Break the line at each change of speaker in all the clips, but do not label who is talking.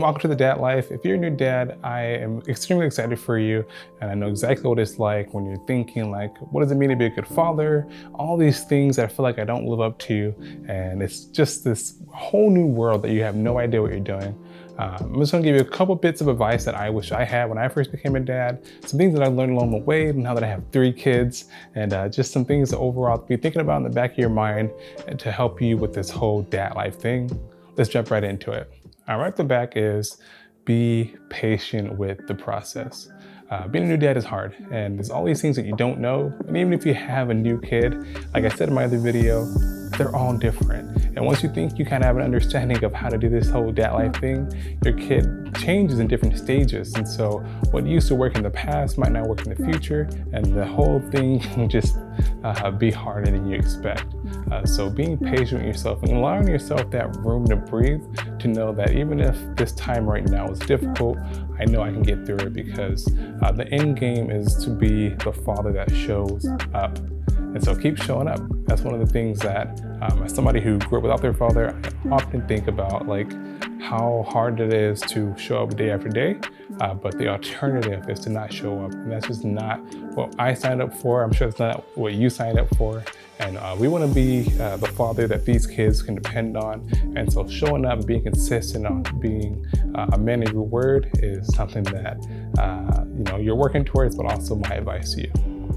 Welcome to the Dad Life. If you're a new dad, I am extremely excited for you, and I know exactly what it's like when you're thinking like, what does it mean to be a good father? All these things that I feel like I don't live up to, and it's just this whole new world that you have no idea what you're doing. I'm just gonna give you a couple bits of advice that I wish I had when I first became a dad, some things that I learned along the way now that I have 3 kids, and just some things to overall be thinking about in the back of your mind and to help you with this whole dad life thing. Let's jump right into it. Right at the back is be patient with the process. Being a new dad is hard, and there's all these things that you don't know. And even if you have a new kid, like I said in my other video, they're all different. And once you think you kind of have an understanding of how to do this whole dad life thing, your kid changes in different stages. And so what used to work in the past might not work in the future, and the whole thing can just be harder than you expect. So being patient with yourself and allowing yourself that room to breathe, to know that even if this time right now is difficult, I know I can get through it, because the end game is to be the father that shows up. And so keep showing up. That's one of the things that, as somebody who grew up without their father, I often think about like how hard it is to show up day after day, but the alternative is to not show up. And that's just not what I signed up for. I'm sure it's not what you signed up for. And we want to be the father that these kids can depend on. And so showing up, being consistent on being a man of your word is something that you're working towards, but also my advice to you.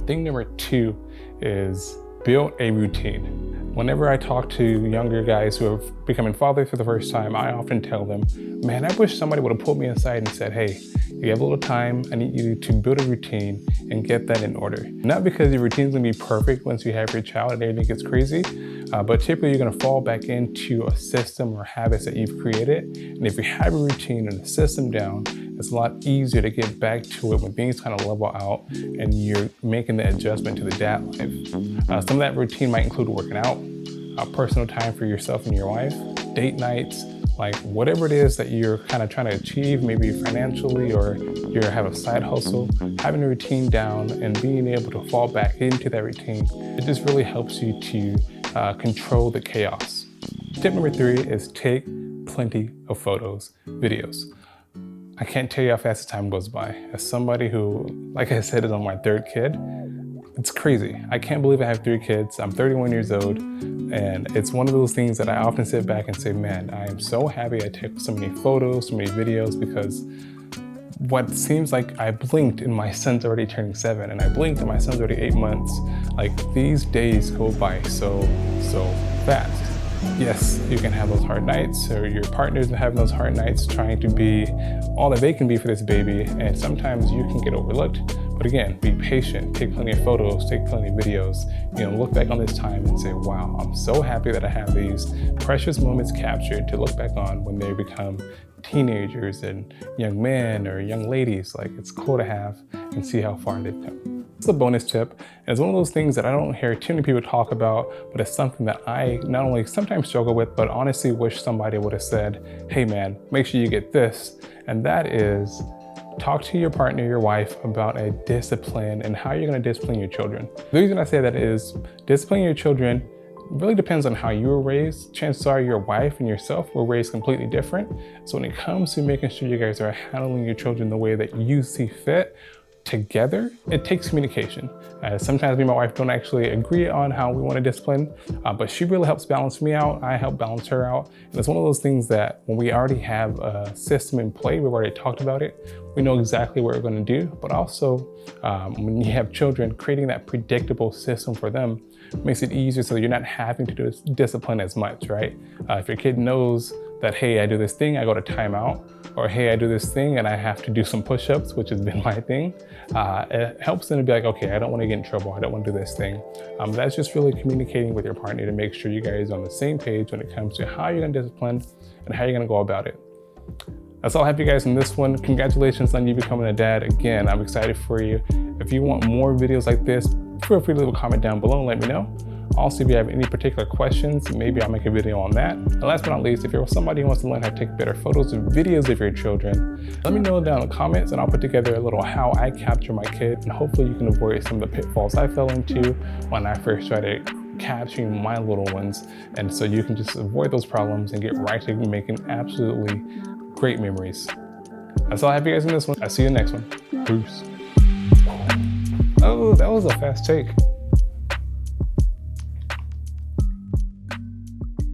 Thing number 2 is build a routine. Whenever I talk to younger guys who are becoming fathers for the first time, I often tell them, man, I wish somebody would have pulled me aside and said, hey, you have a little time, I need you to build a routine and get that in order. Not because your routine's gonna be perfect once you have your child and everything gets crazy, but typically you're gonna fall back into a system or habits that you've created. And if you have a routine and a system down, it's a lot easier to get back to it when things kind of level out and you're making the adjustment to the dad life. Some of that routine might include working out, personal time for yourself and your wife, date nights, like whatever it is that you're kind of trying to achieve, maybe financially or you have a side hustle, having a routine down and being able to fall back into that routine, it just really helps you to control the chaos. Tip number 3 is take plenty of photos, videos. I can't tell you how fast the time goes by. As somebody who, like I said, is on my 3rd kid, it's crazy. I can't believe I have 3 kids. I'm 31 years old, and it's one of those things that I often sit back and say, man, I am so happy I took so many photos, so many videos, because what seems like I blinked and my son's already turning 7, and I blinked and my son's already 8 months. Like, these days go by so fast. Yes, you can have those hard nights, or your partner's having those hard nights trying to be all that they can be for this baby, and sometimes you can get overlooked. But again, be patient, take plenty of photos, take plenty of videos, look back on this time and say, wow, I'm so happy that I have these precious moments captured to look back on when they become teenagers and young men or young ladies. Like, it's cool to have and see how far they've come. It's a bonus tip, and it's one of those things that I don't hear too many people talk about, but it's something that I not only sometimes struggle with, but honestly wish somebody would have said, hey man, make sure you get this. And that is, talk to your partner, your wife, about a discipline and how you're gonna discipline your children. The reason I say that is disciplining your children really depends on how you were raised. Chances are your wife and yourself were raised completely different. So when it comes to making sure you guys are handling your children the way that you see fit, together, it takes communication. Sometimes me and my wife don't actually agree on how we want to discipline, but she really helps balance me out. I help balance her out. And it's one of those things that when we already have a system in play, we've already talked about it, we know exactly what we're going to do. But also, when you have children, creating that predictable system for them makes it easier so that you're not having to do discipline as much, right? If your kid knows that, hey, I do this thing, I go to timeout, or hey, I do this thing and I have to do some push-ups, which has been my thing. It helps them to be like, okay, I don't want to get in trouble, I don't want to do this thing. That's just really communicating with your partner to make sure you guys are on the same page when it comes to how you're going to discipline and how you're going to go about it. That's all I have for you guys in this one. Congratulations on you becoming a dad. Again, I'm excited for you. If you want more videos like this, feel free to leave a comment down below and let me know. Also, if you have any particular questions, maybe I'll make a video on that. And last but not least, if you're somebody who wants to learn how to take better photos and videos of your children, let me know down in the comments and I'll put together a little how I capture my kids, and hopefully you can avoid some of the pitfalls I fell into when I first started capturing my little ones. And so you can just avoid those problems and get right to making absolutely great memories. That's all I have for you guys in this one. I'll see you in the next one. Peace. Oh, that was a fast take.